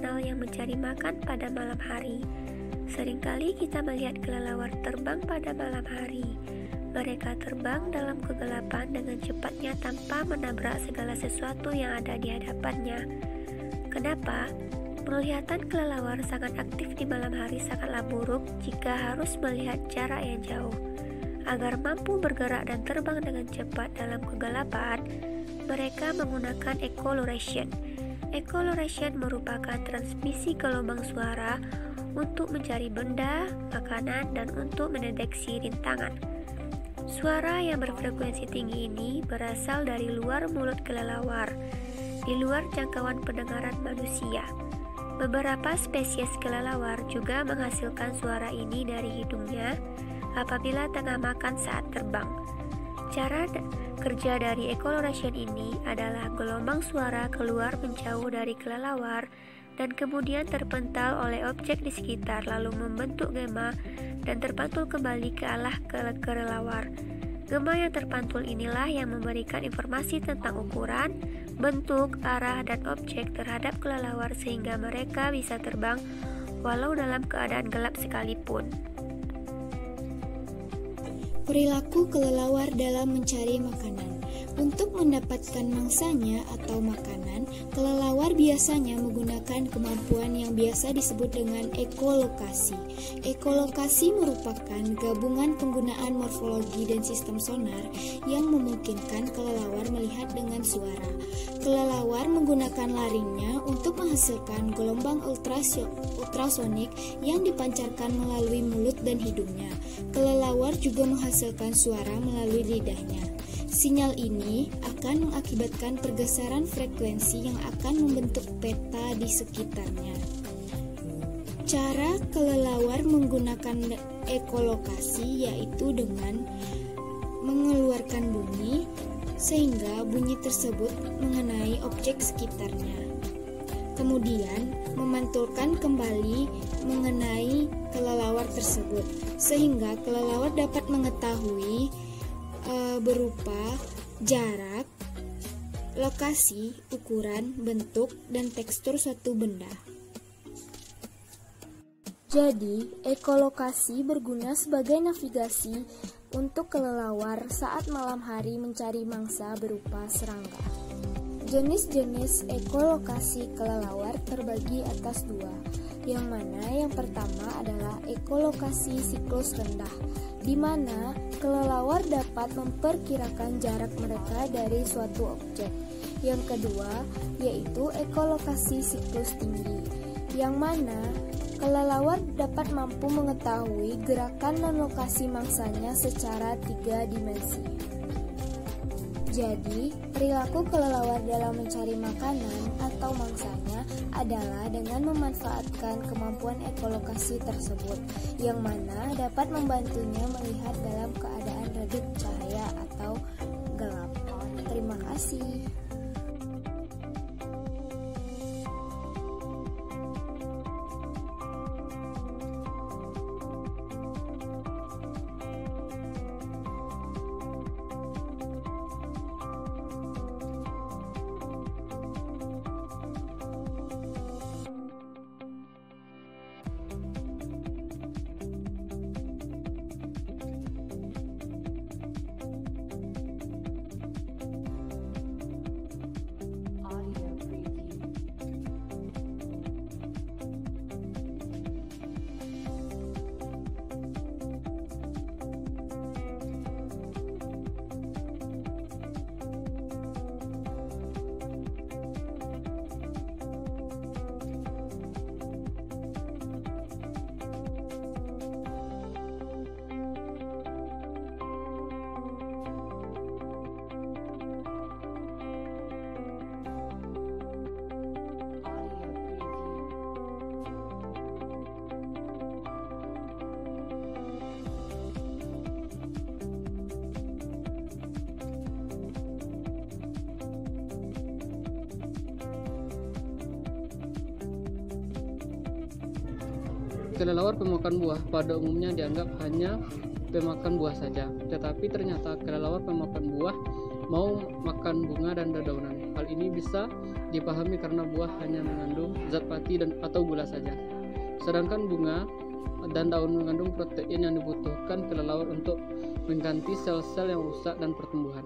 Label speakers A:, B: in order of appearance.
A: rasional yang mencari makan pada malam hari. Seringkali kita melihat kelelawar terbang pada malam hari. Mereka terbang dalam kegelapan dengan cepatnya tanpa menabrak segala sesuatu yang ada di hadapannya. Kenapa? Penglihatan kelelawar sangat aktif di malam hari sangatlah buruk jika harus melihat jarak yang jauh. Agar mampu bergerak dan terbang dengan cepat dalam kegelapan, mereka menggunakan echolocation. Echolocation merupakan transmisi gelombang suara untuk mencari benda, makanan, dan untuk mendeteksi rintangan. Suara yang berfrekuensi tinggi ini berasal dari luar mulut kelelawar, di luar jangkauan pendengaran manusia. Beberapa spesies kelelawar juga menghasilkan suara ini dari hidungnya apabila tengah makan saat terbang. Cara kerja dari echolocation ini adalah gelombang suara keluar menjauh dari kelelawar dan kemudian terpental oleh objek di sekitar lalu membentuk gema dan terpantul kembali ke arah kelelawar. Gema yang terpantul inilah yang memberikan informasi tentang ukuran, bentuk, arah, dan objek terhadap kelelawar sehingga mereka bisa terbang walau dalam keadaan gelap sekalipun.
B: Perilaku kelelawar dalam mencari makanan. Untuk mendapatkan mangsanya atau makanan, kelelawar biasanya menggunakan kemampuan yang biasa disebut dengan ekolokasi. Ekolokasi merupakan gabungan penggunaan morfologi dan sistem sonar yang memungkinkan kelelawar melihat dengan suara. Kelelawar menggunakan laringnya untuk menghasilkan gelombang ultrasonik yang dipancarkan melalui mulut dan hidungnya. Kelelawar juga menghasilkan suara melalui lidahnya. Sinyal ini akan mengakibatkan pergeseran frekuensi yang akan membentuk peta di sekitarnya. Cara kelelawar menggunakan ekolokasi yaitu dengan mengeluarkan bunyi sehingga bunyi tersebut mengenai objek sekitarnya. Kemudian memantulkan kembali mengenai kelelawar tersebut sehingga kelelawar dapat mengetahui berupa jarak, lokasi, ukuran, bentuk, dan tekstur suatu benda. Jadi, ekolokasi berguna sebagai navigasi untuk kelelawar saat malam hari mencari mangsa berupa serangga. Jenis-jenis ekolokasi kelelawar terbagi atas dua, yang mana yang pertama adalah ekolokasi siklus rendah, di mana kelelawar dapat memperkirakan jarak mereka dari suatu objek. Yang kedua yaitu ekolokasi siklus tinggi, yang mana kelelawar dapat mampu mengetahui gerakan dan lokasi mangsanya secara 3 dimensi. Jadi, perilaku kelelawar dalam mencari makanan atau mangsanya adalah dengan memanfaatkan kemampuan ekolokasi tersebut, yang mana dapat membantunya melihat dalam keadaan redup cahaya atau gelap. Terima kasih.
C: Kelelawar pemakan buah pada umumnya dianggap hanya pemakan buah saja, tetapi ternyata kelelawar pemakan buah mau makan bunga dan dedaunan. Hal ini bisa dipahami karena buah hanya mengandung zat pati atau gula saja. Sedangkan bunga dan daun mengandung protein yang dibutuhkan kelelawar untuk mengganti sel-sel yang rusak dan pertumbuhan.